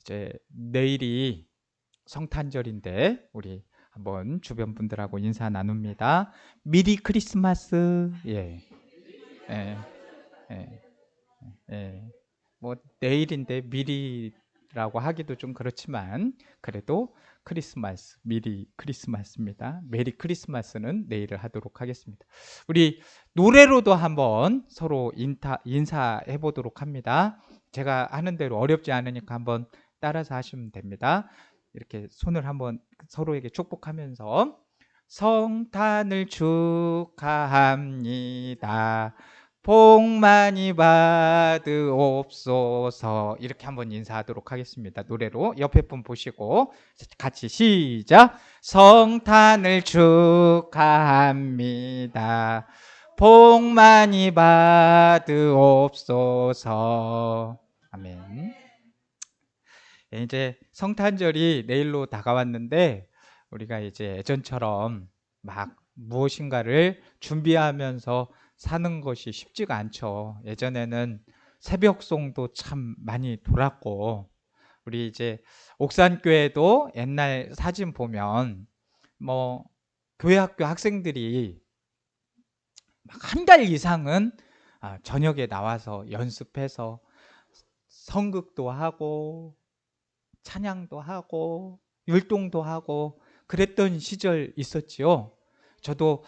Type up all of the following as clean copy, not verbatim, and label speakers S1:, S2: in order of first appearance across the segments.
S1: 이제 내일이 성탄절인데 우리 한번 주변 분들하고 인사 나눕니다. 미리 크리스마스. 예, 예, 예, 예. 뭐 내일인데 미리라고 하기도 좀 그렇지만 그래도 크리스마스, 미리 크리스마스입니다. 메리 크리스마스는 내일을 하도록 하겠습니다. 우리 노래로도 한번 서로 인사해 보도록 합니다. 제가 하는 대로 어렵지 않으니까 한번 따라서 하시면 됩니다. 이렇게 손을 한번 서로에게 축복하면서 성탄을 축하합니다. 복 많이 받으옵소서. 이렇게 한번 인사하도록 하겠습니다. 노래로 옆에 분 보시고 같이 시작. 성탄을 축하합니다. 복 많이 받으옵소서. 아멘. 이제 성탄절이 내일로 다가왔는데 우리가 이제 예전처럼 막 무엇인가를 준비하면서 사는 것이 쉽지가 않죠. 예전에는 새벽송도 참 많이 돌았고, 우리 이제 옥산교회도 옛날 사진 보면 뭐 교회 학교 학생들이 한 달 이상은 저녁에 나와서 연습해서 성극도 하고 찬양도 하고 율동도 하고 그랬던 시절 있었지요. 저도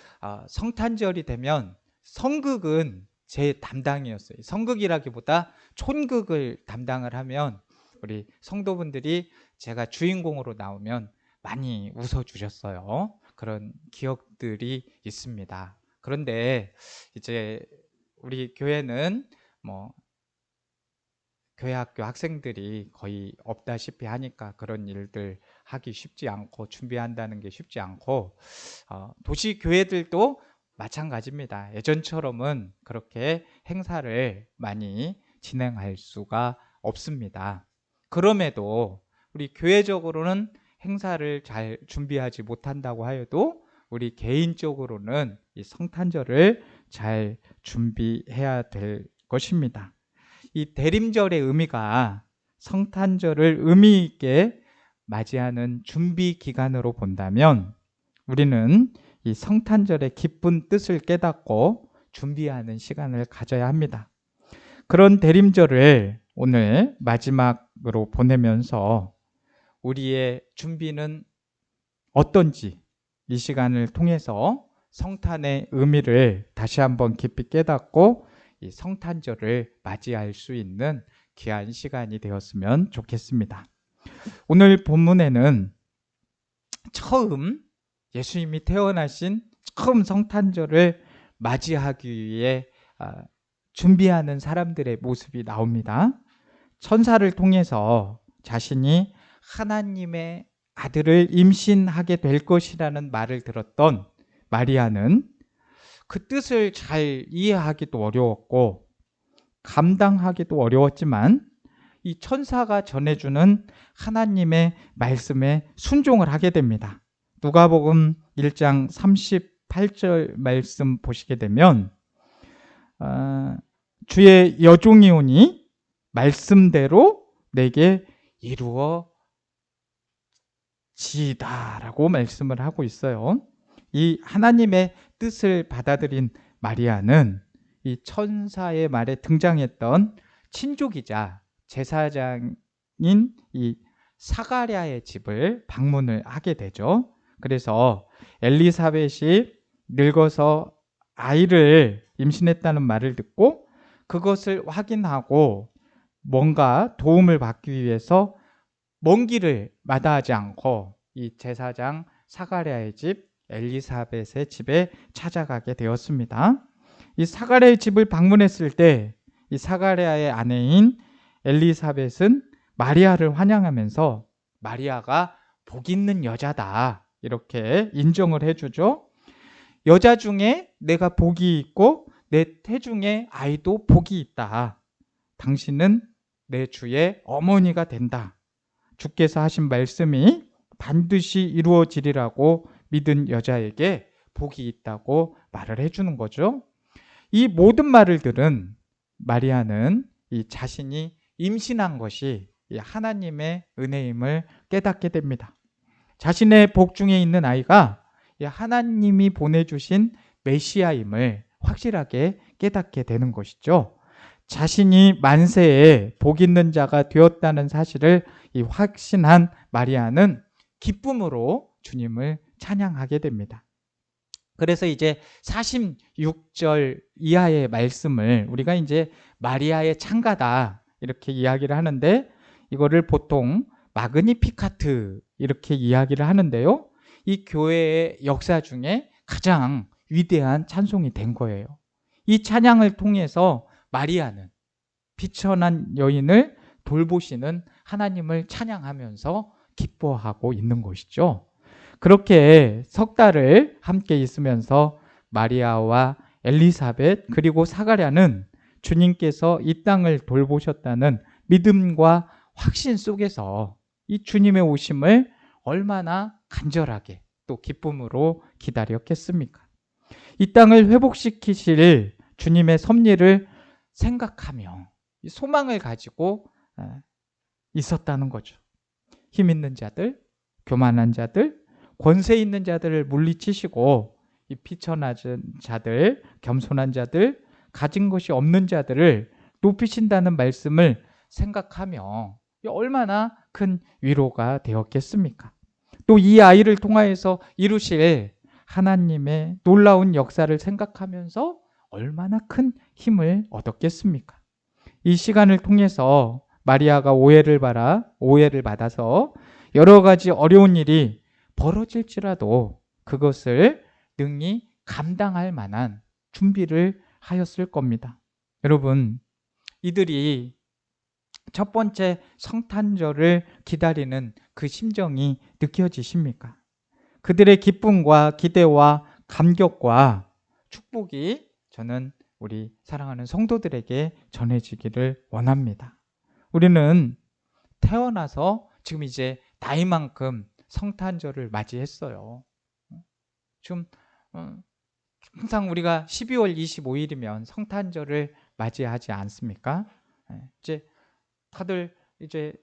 S1: 성탄절이 되면 성극은 제 담당이었어요. 성극이라기보다 촌극을 담당을 하면 우리 성도분들이 제가 주인공으로 나오면 많이 웃어주셨어요. 그런 기억들이 있습니다. 그런데 이제 우리 교회는 뭐 교회 학교 학생들이 거의 없다시피 하니까 그런 일들 하기 쉽지 않고 준비한다는 게 쉽지 않고 도시 교회들도 마찬가지입니다. 예전처럼은 그렇게 행사를 많이 진행할 수가 없습니다. 그럼에도 우리 교회적으로는 행사를 잘 준비하지 못한다고 하여도 우리 개인적으로는 이 성탄절을 잘 준비해야 될 것입니다. 이 대림절의 의미가 성탄절을 의미 있게 맞이하는 준비 기간으로 본다면 우리는 이 성탄절의 기쁜 뜻을 깨닫고 준비하는 시간을 가져야 합니다. 그런 대림절을 오늘 마지막으로 보내면서 우리의 준비는 어떤지 이 시간을 통해서 성탄의 의미를 다시 한번 깊이 깨닫고 이 성탄절을 맞이할 수 있는 귀한 시간이 되었으면 좋겠습니다. 오늘 본문에는 처음 예수님이 태어나신 처음 성탄절을 맞이하기 위해 준비하는 사람들의 모습이 나옵니다. 천사를 통해서 자신이 하나님의 아들을 임신하게 될 것이라는 말을 들었던 마리아는 그 뜻을 잘 이해하기도 어려웠고 감당하기도 어려웠지만 이 천사가 전해주는 하나님의 말씀에 순종을 하게 됩니다. 누가복음 1장 38절 말씀 보시게 되면 주의 여종이 오니 말씀대로 내게 이루어지이다라고 말씀을 하고 있어요. 이 하나님의 뜻을 받아들인 마리아는 이 천사의 말에 등장했던 친족이자 제사장인 이 사가랴의 집을 방문을 하게 되죠. 그래서 엘리사벳이 늙어서 아이를 임신했다는 말을 듣고 그것을 확인하고 뭔가 도움을 받기 위해서 먼 길을 마다하지 않고 이 제사장 사가랴의 집 엘리사벳의 집에 찾아가게 되었습니다. 이 사가랴의 집을 방문했을 때 이 사가랴의 아내인 엘리사벳은 마리아를 환영하면서 마리아가 복 있는 여자다 이렇게 인정을 해주죠. 여자 중에 내가 복이 있고 내 태중에 아이도 복이 있다. 당신은 내 주의 어머니가 된다. 주께서 하신 말씀이 반드시 이루어지리라고 믿은 여자에게 복이 있다고 말을 해주는 거죠. 이 모든 말을 들은 마리아는 이 자신이 임신한 것이 이 하나님의 은혜임을 깨닫게 됩니다. 자신의 복 중에 있는 아이가 이 하나님이 보내주신 메시아임을 확실하게 깨닫게 되는 것이죠. 자신이 만세에 복 있는 자가 되었다는 사실을 이 확신한 마리아는 기쁨으로 주님을 찬양하게 됩니다. 그래서 이제 46절 이하의 말씀을 우리가 이제 마리아의 창가다 이렇게 이야기를 하는데, 이거를 보통 마그니피카트 이렇게 이야기를 하는데요. 이 교회의 역사 중에 가장 위대한 찬송이 된 거예요. 이 찬양을 통해서 마리아는 비천한 여인을 돌보시는 하나님을 찬양하면서 기뻐하고 있는 것이죠. 그렇게 석 달을 함께 있으면서 마리아와 엘리사벳 그리고 사가랴는 주님께서 이 땅을 돌보셨다는 믿음과 확신 속에서 이 주님의 오심을 얼마나 간절하게 또 기쁨으로 기다렸겠습니까? 이 땅을 회복시키실 주님의 섭리를 생각하며 소망을 가지고 있었다는 거죠. 힘 있는 자들, 교만한 자들, 권세 있는 자들을 물리치시고 이 비천한 자들, 겸손한 자들, 가진 것이 없는 자들을 높이신다는 말씀을 생각하며 얼마나 큰 위로가 되었겠습니까? 또 이 아이를 통하여서 이루실 하나님의 놀라운 역사를 생각하면서 얼마나 큰 힘을 얻었겠습니까? 이 시간을 통해서 마리아가 오해를 받아서 여러 가지 어려운 일이 벌어질지라도 그것을 능히 감당할 만한 준비를 하였을 겁니다. 여러분, 이들이 첫 번째 성탄절을 기다리는 그 심정이 느껴지십니까? 그들의 기쁨과 기대와 감격과 축복이 저는 우리 사랑하는 성도들에게 전해지기를 원합니다. 우리는 태어나서 지금 이제 나이만큼 성탄절을 맞이했어요. 지금 항상 우리가 12월 25일이면 성탄절을 맞이하지 않습니까? 이제 다들 이제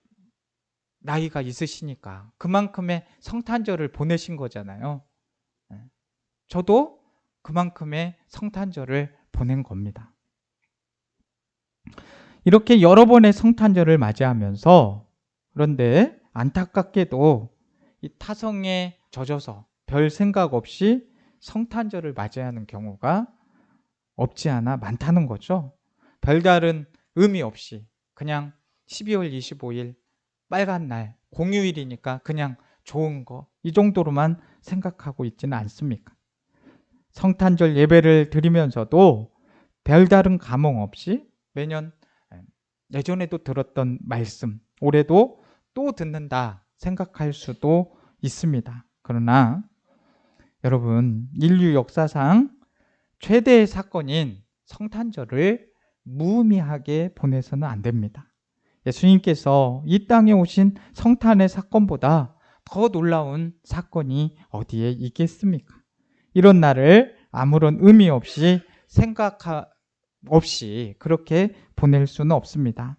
S1: 나이가 있으시니까 그만큼의 성탄절을 보내신 거잖아요. 저도 그만큼의 성탄절을 보낸 겁니다. 이렇게 여러 번의 성탄절을 맞이하면서, 그런데 안타깝게도 이 타성에 젖어서 별 생각 없이 성탄절을 맞이하는 경우가 없지 않아 많다는 거죠. 별다른 의미 없이 그냥 12월 25일 빨간 날, 공휴일이니까 그냥 좋은 거, 이 정도로만 생각하고 있지는 않습니까? 성탄절 예배를 드리면서도 별다른 감흥 없이 매년 예전에도 들었던 말씀, 올해도 또 듣는다 생각할 수도 있습니다. 그러나 여러분, 인류 역사상 최대의 사건인 성탄절을 무의미하게 보내서는 안 됩니다. 예수님께서 이 땅에 오신 성탄의 사건보다 더 놀라운 사건이 어디에 있겠습니까? 이런 날을 아무런 의미 없이 생각 없이 그렇게 보낼 수는 없습니다.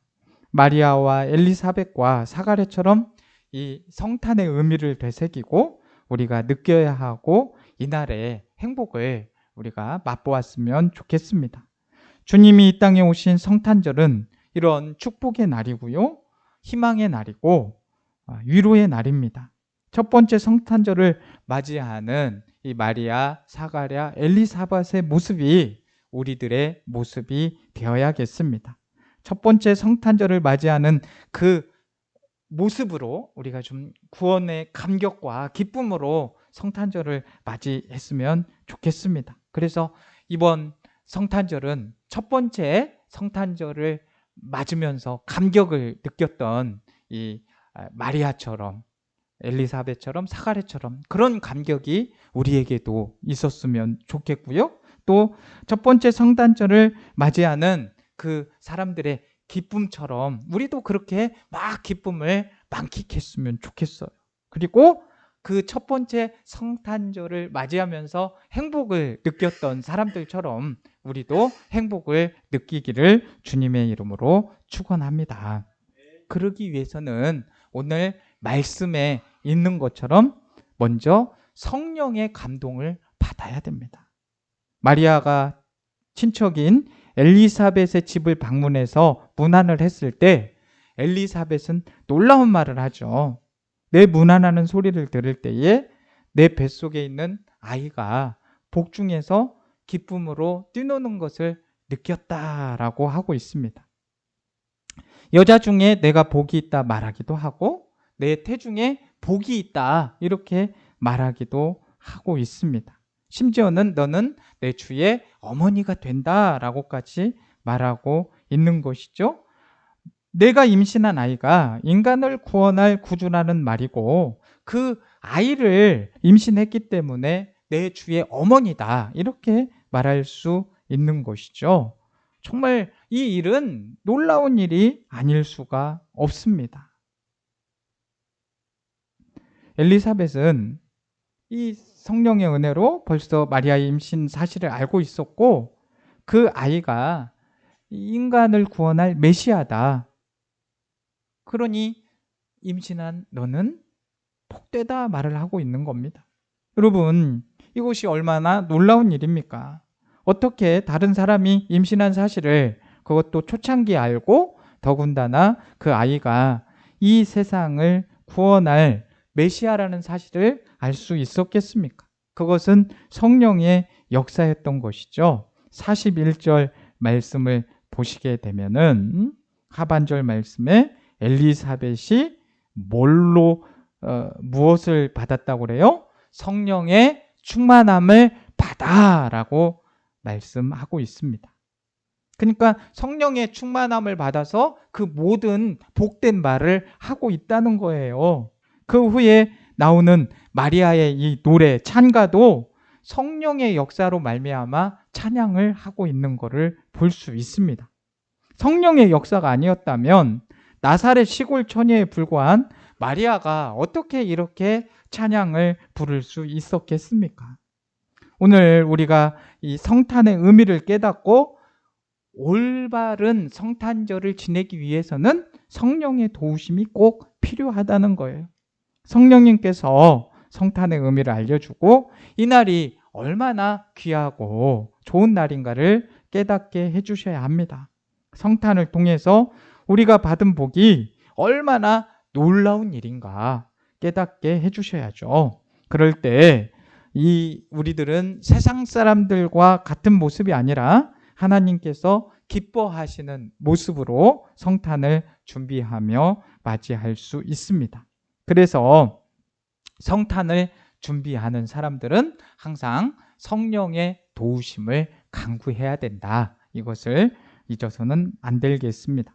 S1: 마리아와 엘리사벳과 사가랴처럼 이 성탄의 의미를 되새기고 우리가 느껴야 하고 이날의 행복을 우리가 맛보았으면 좋겠습니다. 주님이 이 땅에 오신 성탄절은 이런 축복의 날이고요, 희망의 날이고 위로의 날입니다. 첫 번째 성탄절을 맞이하는 이 마리아, 사가랴, 엘리사벳의 모습이 우리들의 모습이 되어야겠습니다. 첫 번째 성탄절을 맞이하는 그 모습으로 우리가 좀 구원의 감격과 기쁨으로 성탄절을 맞이했으면 좋겠습니다. 그래서 이번 성탄절은 첫 번째 성탄절을 맞으면서 감격을 느꼈던 이 마리아처럼, 엘리사벳처럼, 사가랴처럼 그런 감격이 우리에게도 있었으면 좋겠고요. 또 첫 번째 성탄절을 맞이하는 그 사람들의 기쁨처럼 우리도 그렇게 막 기쁨을 만끽했으면 좋겠어요. 그리고 그 첫 번째 성탄절을 맞이하면서 행복을 느꼈던 사람들처럼 우리도 행복을 느끼기를 주님의 이름으로 축원합니다. 그러기 위해서는 오늘 말씀에 있는 것처럼 먼저 성령의 감동을 받아야 됩니다. 마리아가 친척인 엘리사벳의 집을 방문해서 문안을 했을 때 엘리사벳은 놀라운 말을 하죠. 내 문안하는 소리를 들을 때에 내 뱃속에 있는 아이가 복중에서 기쁨으로 뛰노는 것을 느꼈다라고 하고 있습니다. 여자 중에 내가 복이 있다 말하기도 하고 내 태중에 복이 있다 이렇게 말하기도 하고 있습니다. 심지어는 너는 내 주의 어머니가 된다라고까지 말하고 있는 것이죠. 내가 임신한 아이가 인간을 구원할 구주라는 말이고 그 아이를 임신했기 때문에 내 주의 어머니다 이렇게 말할 수 있는 것이죠. 정말 이 일은 놀라운 일이 아닐 수가 없습니다. 엘리사벳은 이 성령의 은혜로 벌써 마리아의 임신 사실을 알고 있었고 그 아이가 인간을 구원할 메시아다. 그러니 임신한 너는 복되다 말을 하고 있는 겁니다. 여러분, 이것이 얼마나 놀라운 일입니까? 어떻게 다른 사람이 임신한 사실을 그것도 초창기에 알고 더군다나 그 아이가 이 세상을 구원할 메시아라는 사실을 알 수 있었겠습니까? 그것은 성령의 역사였던 것이죠. 41절 말씀을 보시게 되면은 하반절 말씀에 엘리사벳이 무엇을 받았다고 그래요? 성령의 충만함을 받아라고 말씀하고 있습니다. 그러니까 성령의 충만함을 받아서 그 모든 복된 말을 하고 있다는 거예요. 그 후에 나오는 마리아의 이 노래 찬가도 성령의 역사로 말미암아 찬양을 하고 있는 것을 볼 수 있습니다. 성령의 역사가 아니었다면 나사렛 시골 처녀에 불과한 마리아가 어떻게 이렇게 찬양을 부를 수 있었겠습니까? 오늘 우리가 이 성탄의 의미를 깨닫고 올바른 성탄절을 지내기 위해서는 성령의 도우심이 꼭 필요하다는 거예요. 성령님께서 성탄의 의미를 알려주고 이 날이 얼마나 귀하고 좋은 날인가를 깨닫게 해주셔야 합니다. 성탄을 통해서 우리가 받은 복이 얼마나 놀라운 일인가 깨닫게 해주셔야죠. 그럴 때 우리들은 세상 사람들과 같은 모습이 아니라 하나님께서 기뻐하시는 모습으로 성탄을 준비하며 맞이할 수 있습니다. 그래서 성탄을 준비하는 사람들은 항상 성령의 도우심을 간구해야 된다. 이것을 잊어서는 안 되겠습니다.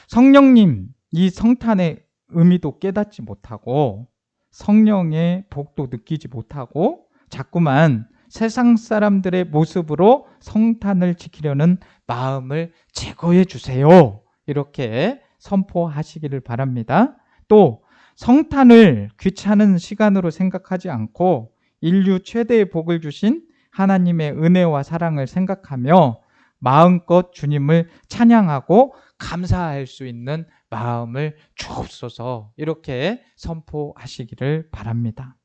S1: 성령님, 이 성탄의 의미도 깨닫지 못하고 성령의 복도 느끼지 못하고 자꾸만 세상 사람들의 모습으로 성탄을 지키려는 마음을 제거해 주세요. 이렇게 선포하시기를 바랍니다. 또 성탄을 귀찮은 시간으로 생각하지 않고 인류 최대의 복을 주신 하나님의 은혜와 사랑을 생각하며 마음껏 주님을 찬양하고 감사할 수 있는 마음을 주옵소서 이렇게 선포하시기를 바랍니다.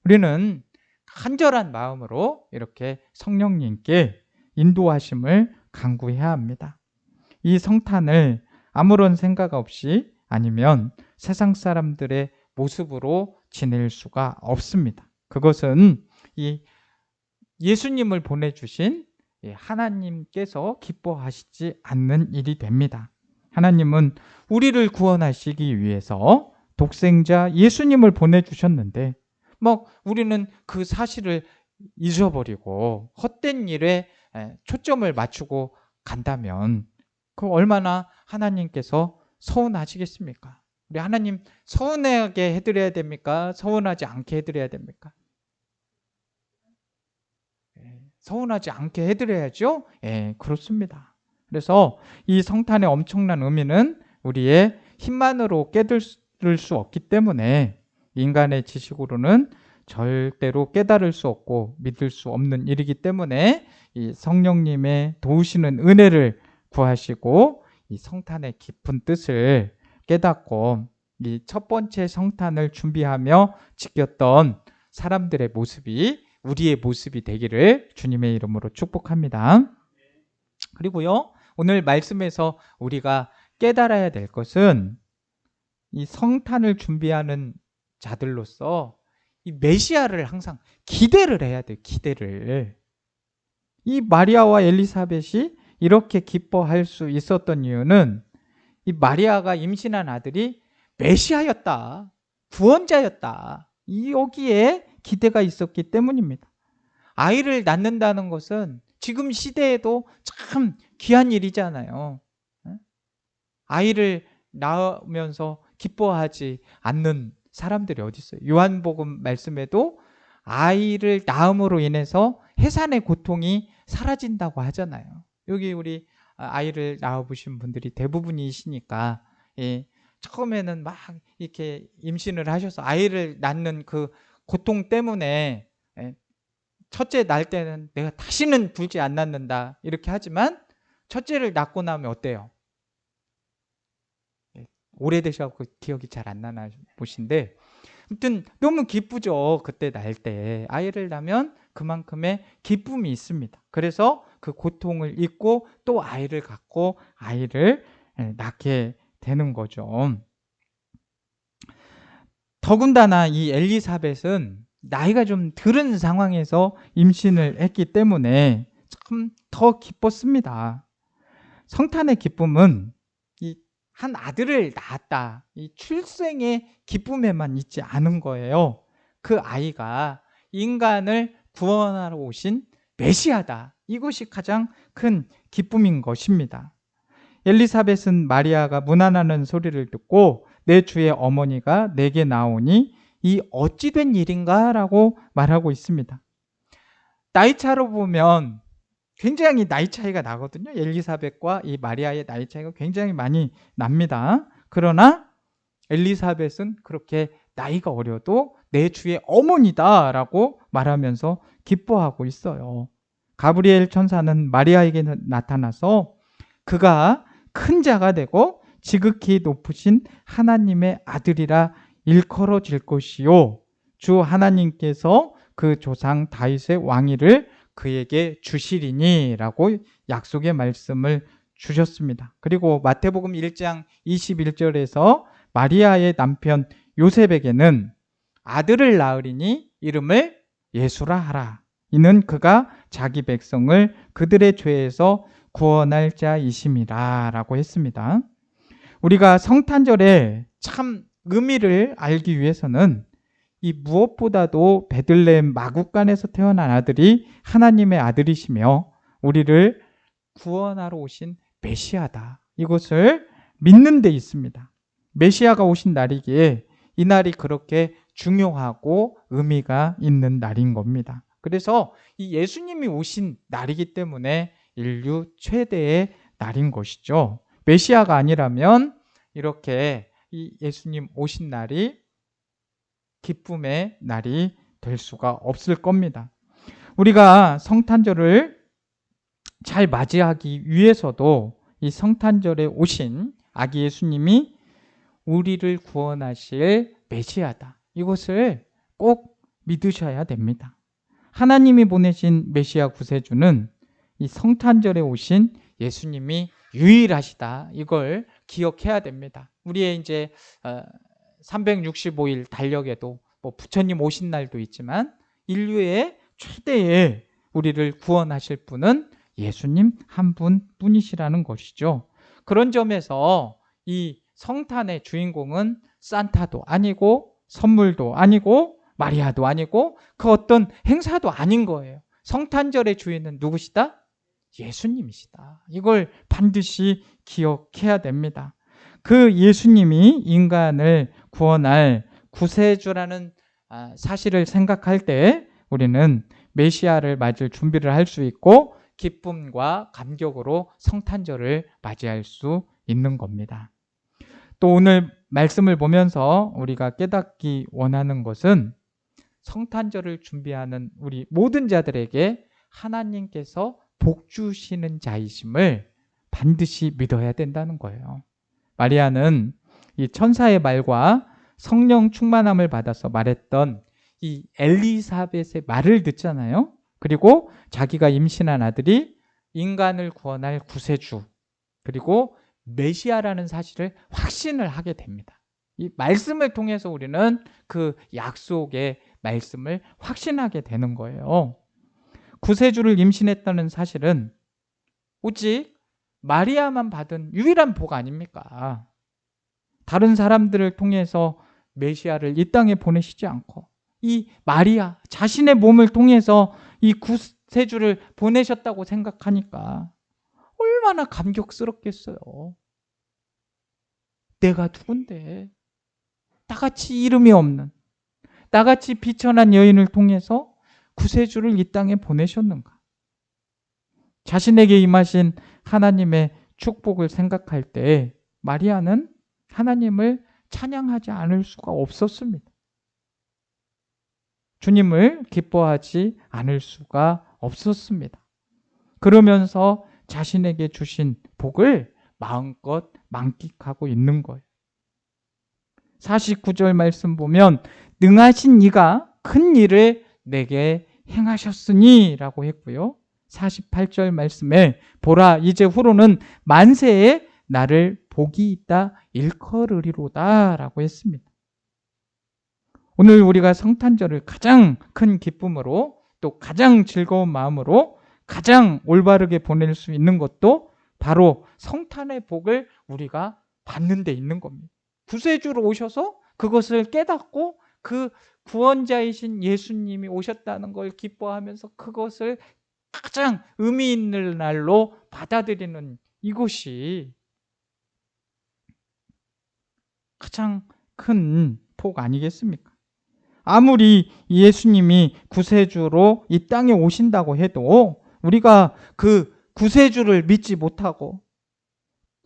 S1: 우리는 간절한 마음으로 이렇게 성령님께 인도하심을 간구해야 합니다. 이 성탄을 아무런 생각 없이 아니면 세상 사람들의 모습으로 지낼 수가 없습니다. 그것은 이 예수님을 보내주신 하나님께서 기뻐하시지 않는 일이 됩니다. 하나님은 우리를 구원하시기 위해서 독생자 예수님을 보내주셨는데 우리는 그 사실을 잊어버리고 헛된 일에 초점을 맞추고 간다면 그 얼마나 하나님께서 서운하시겠습니까? 우리 하나님 서운하게 해드려야 됩니까? 서운하지 않게 해드려야 됩니까? 서운하지 않게 해드려야죠? 그렇습니다. 그래서 이 성탄의 엄청난 의미는 우리의 힘만으로 깨달을 수 없기 때문에 인간의 지식으로는 절대로 깨달을 수 없고 믿을 수 없는 일이기 때문에 이 성령님의 도우시는 은혜를 구하시고 이 성탄의 깊은 뜻을 깨닫고 이 첫 번째 성탄을 준비하며 지켰던 사람들의 모습이 우리의 모습이 되기를 주님의 이름으로 축복합니다. 그리고요, 오늘 말씀에서 우리가 깨달아야 될 것은 이 성탄을 준비하는 자들로서 이 메시아를 항상 기대를 해야 돼요. 기대를. 이 마리아와 엘리사벳이 이렇게 기뻐할 수 있었던 이유는 이 마리아가 임신한 아들이 메시아였다, 구원자였다, 여기에 기대가 있었기 때문입니다. 아이를 낳는다는 것은 지금 시대에도 참 귀한 일이잖아요. 아이를 낳으면서 기뻐하지 않는 사람들이 어디 있어요? 요한복음 말씀에도 아이를 낳음으로 인해서 해산의 고통이 사라진다고 하잖아요. 여기 우리 아이를 낳아보신 분들이 대부분이시니까, 예, 처음에는 막 이렇게 임신을 하셔서 아이를 낳는 그 고통 때문에, 예, 첫째 낳을 때는 내가 다시는 둘째 안 낳는다 이렇게 하지만 첫째를 낳고 나면 어때요? 오래되셔서 기억이 잘 안 나나 보신데, 아무튼 너무 기쁘죠. 그때 낳을 때 아이를 낳으면 그만큼의 기쁨이 있습니다. 그래서 그 고통을 잊고 또 아이를 갖고 아이를 낳게 되는 거죠. 더군다나 이 엘리사벳은 나이가 좀 들은 상황에서 임신을 했기 때문에 참 더 기뻤습니다. 성탄의 기쁨은 이 한 아들을 낳았다, 이 출생의 기쁨에만 있지 않은 거예요. 그 아이가 인간을 구원하러 오신 메시아다, 이것이 가장 큰 기쁨인 것입니다. 엘리사벳은 마리아가 문안하는 소리를 듣고 내 주의 어머니가 내게 나오니 이 어찌 된 일인가 라고 말하고 있습니다. 나이차로 보면 굉장히 나이 차이가 나거든요. 엘리사벳과 이 마리아의 나이 차이가 굉장히 많이 납니다. 그러나 엘리사벳은 그렇게 나이가 어려도 내 주의 어머니다 라고 말하면서 기뻐하고 있어요. 가브리엘 천사는 마리아에게 나타나서 그가 큰 자가 되고 지극히 높으신 하나님의 아들이라 일컬어질 것이요, 주 하나님께서 그 조상 다윗의 왕위를 그에게 주시리니 라고 약속의 말씀을 주셨습니다. 그리고 마태복음 1장 21절에서 마리아의 남편 요셉에게는 아들을 낳으리니 이름을 예수라 하라, 이는 그가 자기 백성을 그들의 죄에서 구원할 자이심이라 라고 했습니다. 우리가 성탄절에 참 의미를 알기 위해서는 이 무엇보다도 베들레헴 마구간에서 태어난 아들이 하나님의 아들이시며 우리를 구원하러 오신 메시아다, 이것을 믿는 데 있습니다. 메시아가 오신 날이기에 이 날이 그렇게 중요하고 의미가 있는 날인 겁니다. 그래서 이 예수님이 오신 날이기 때문에 인류 최대의 날인 것이죠. 메시아가 아니라면 이렇게 이 예수님 오신 날이 기쁨의 날이 될 수가 없을 겁니다. 우리가 성탄절을 잘 맞이하기 위해서도 이 성탄절에 오신 아기 예수님이 우리를 구원하실 메시아다, 이것을 꼭 믿으셔야 됩니다. 하나님이 보내신 메시아 구세주는 이 성탄절에 오신 예수님이 유일하시다, 이걸 기억해야 됩니다. 우리의 이제 365일 달력에도 뭐 부처님 오신 날도 있지만 인류의 최대의 우리를 구원하실 분은 예수님 한 분뿐이시라는 것이죠. 그런 점에서 이 성탄의 주인공은 산타도 아니고 선물도 아니고 마리아도 아니고 그 어떤 행사도 아닌 거예요. 성탄절의 주인은 누구시다? 예수님이시다. 이걸 반드시 기억해야 됩니다. 그 예수님이 인간을 구원할 구세주라는 사실을 생각할 때 우리는 메시아를 맞을 준비를 할 수 있고 기쁨과 감격으로 성탄절을 맞이할 수 있는 겁니다. 또 오늘 말씀을 보면서 우리가 깨닫기 원하는 것은 성탄절을 준비하는 우리 모든 자들에게 하나님께서 복 주시는 자이심을 반드시 믿어야 된다는 거예요. 마리아는 이 천사의 말과 성령 충만함을 받아서 말했던 이 엘리사벳의 말을 듣잖아요. 그리고 자기가 임신한 아들이 인간을 구원할 구세주, 그리고 메시아라는 사실을 확신을 하게 됩니다. 이 말씀을 통해서 우리는 그 약속의 말씀을 확신하게 되는 거예요. 구세주를 임신했다는 사실은 오직 마리아만 받은 유일한 복 아닙니까? 다른 사람들을 통해서 메시아를 이 땅에 보내시지 않고 이 마리아 자신의 몸을 통해서 이 구세주를 보내셨다고 생각하니까 얼마나 감격스럽겠어요. 내가 누군데 나같이 이름이 없는, 나같이 비천한 여인을 통해서 구세주를 이 땅에 보내셨는가? 자신에게 임하신 하나님의 축복을 생각할 때 마리아는 하나님을 찬양하지 않을 수가 없었습니다. 주님을 기뻐하지 않을 수가 없었습니다. 그러면서 자신에게 주신 복을 마음껏 만끽하고 있는 거예요. 49절 말씀 보면 능하신 이가 큰 일을 내게 행하셨으니 라고 했고요. 48절 말씀에 보라 이제 후로는 만세에 나를 복이 있다 일컬으리로다 라고 했습니다. 오늘 우리가 성탄절을 가장 큰 기쁨으로 또 가장 즐거운 마음으로 가장 올바르게 보낼 수 있는 것도 바로 성탄의 복을 우리가 받는 데 있는 겁니다. 구세주로 오셔서 그것을 깨닫고 그 구원자이신 예수님이 오셨다는 걸 기뻐하면서 그것을 가장 의미 있는 날로 받아들이는 이것이 가장 큰 복 아니겠습니까? 아무리 예수님이 구세주로 이 땅에 오신다고 해도 우리가 그 구세주를 믿지 못하고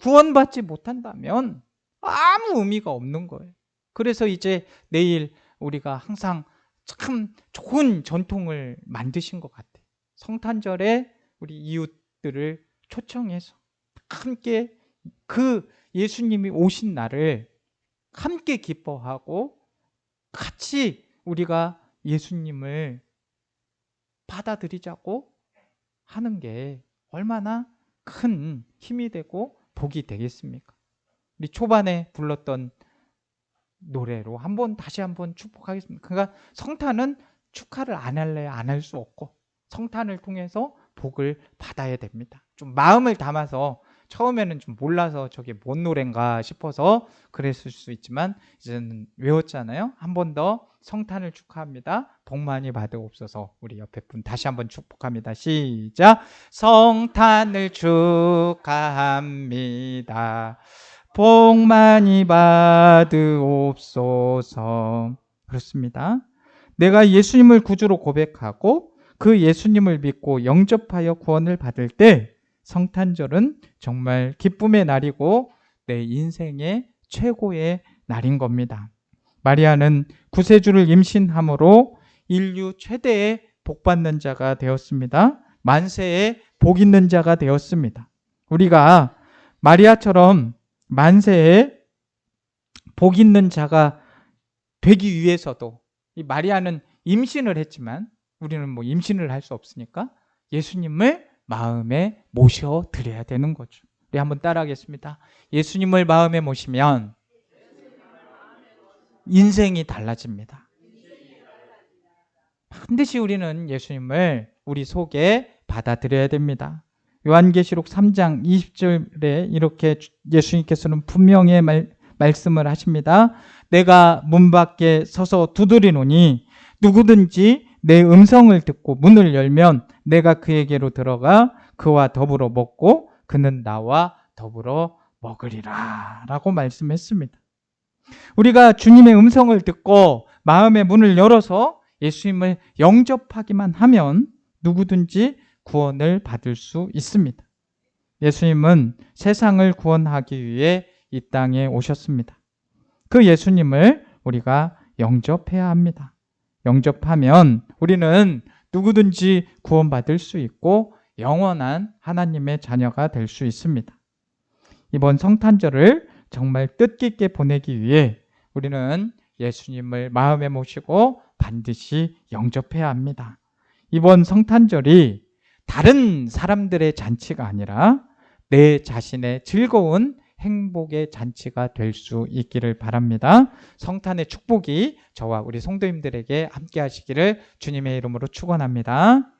S1: 구원받지 못한다면 아무 의미가 없는 거예요. 그래서 이제 내일 우리가 항상 참 좋은 전통을 만드신 것 같아요. 성탄절에 우리 이웃들을 초청해서 함께 그 예수님이 오신 날을 함께 기뻐하고 같이 우리가 예수님을 받아들이자고 하는 게 얼마나 큰 힘이 되고 복이 되겠습니까? 우리 초반에 불렀던 노래로 다시 한번 축복하겠습니다. 그러니까 성탄은 축하를 안 할래 안 할 수 없고 성탄을 통해서 복을 받아야 됩니다. 좀 마음을 담아서 처음에는 좀 몰라서 저게 뭔 노래인가 싶어서 그랬을 수 있지만 이제는 외웠잖아요. 한 번 더 성탄을 축하합니다. 복 많이 받으옵소서. 우리 옆에 분 다시 한번 축복합니다. 시작. 성탄을 축하합니다. 복 많이 받으옵소서. 그렇습니다. 내가 예수님을 구주로 고백하고 그 예수님을 믿고 영접하여 구원을 받을 때 성탄절은 정말 기쁨의 날이고 내 인생의 최고의 날인 겁니다. 마리아는 구세주를 임신함으로 인류 최대의 복받는 자가 되었습니다. 만세에 복 있는 자가 되었습니다. 우리가 마리아처럼 만세에 복 있는 자가 되기 위해서도 이 마리아는 임신을 했지만 우리는 뭐 임신을 할 수 없으니까 예수님을 마음에 모셔드려야 되는 거죠. 우리 한번 따라하겠습니다. 예수님을 마음에 모시면 인생이 달라집니다. 반드시 우리는 예수님을 우리 속에 받아들여야 됩니다. 요한계시록 3장 20절에 이렇게 예수님께서는 분명히 말씀을 하십니다. 내가 문 밖에 서서 두드리노니 누구든지 내 음성을 듣고 문을 열면 내가 그에게로 들어가 그와 더불어 먹고 그는 나와 더불어 먹으리라 라고 말씀했습니다. 우리가 주님의 음성을 듣고 마음의 문을 열어서 예수님을 영접하기만 하면 누구든지 구원을 받을 수 있습니다. 예수님은 세상을 구원하기 위해 이 땅에 오셨습니다. 그 예수님을 우리가 영접해야 합니다. 영접하면 우리는 누구든지 구원받을 수 있고 영원한 하나님의 자녀가 될 수 있습니다. 이번 성탄절을 정말 뜻깊게 보내기 위해 우리는 예수님을 마음에 모시고 반드시 영접해야 합니다. 이번 성탄절이 다른 사람들의 잔치가 아니라 내 자신의 즐거운 행복의 잔치가 될 수 있기를 바랍니다. 성탄의 축복이 저와 우리 성도님들에게 함께 하시기를 주님의 이름으로 축원합니다.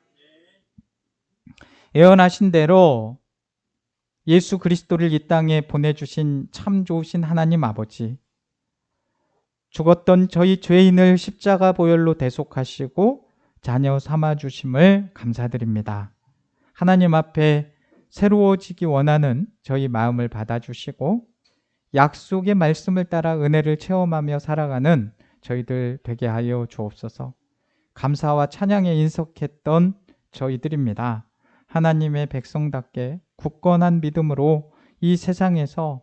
S1: 예언하신 대로 예수 그리스도를 이 땅에 보내주신 참 좋으신 하나님 아버지, 죽었던 저희 죄인을 십자가 보혈로 대속하시고 자녀 삼아주심을 감사드립니다. 하나님 앞에 새로워지기 원하는 저희 마음을 받아주시고 약속의 말씀을 따라 은혜를 체험하며 살아가는 저희들 되게 하여 주옵소서. 감사와 찬양에 인석했던 저희들입니다. 하나님의 백성답게 굳건한 믿음으로 이 세상에서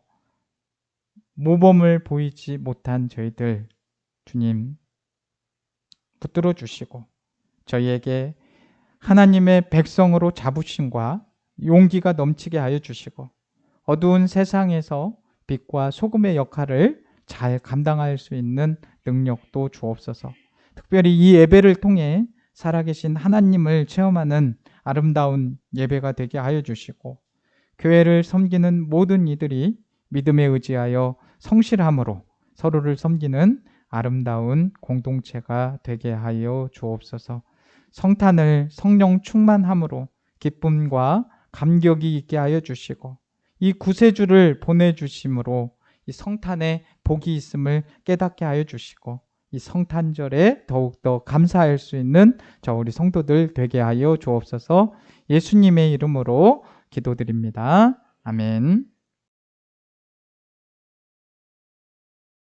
S1: 모범을 보이지 못한 저희들 주님 붙들어 주시고 저희에게 하나님의 백성으로 자부심과 용기가 넘치게 하여 주시고 어두운 세상에서 빛과 소금의 역할을 잘 감당할 수 있는 능력도 주옵소서. 특별히 이 예배를 통해 살아계신 하나님을 체험하는 아름다운 예배가 되게 하여 주시고 교회를 섬기는 모든 이들이 믿음에 의지하여 성실함으로 서로를 섬기는 아름다운 공동체가 되게 하여 주옵소서. 성탄을 성령 충만함으로 기쁨과 감격이 있게 하여 주시고 이 구세주를 보내주심으로 이 성탄에 복이 있음을 깨닫게 하여 주시고 이 성탄절에 더욱더 감사할 수 있는 저 우리 성도들 되게 하여 주옵소서. 예수님의 이름으로 기도드립니다. 아멘.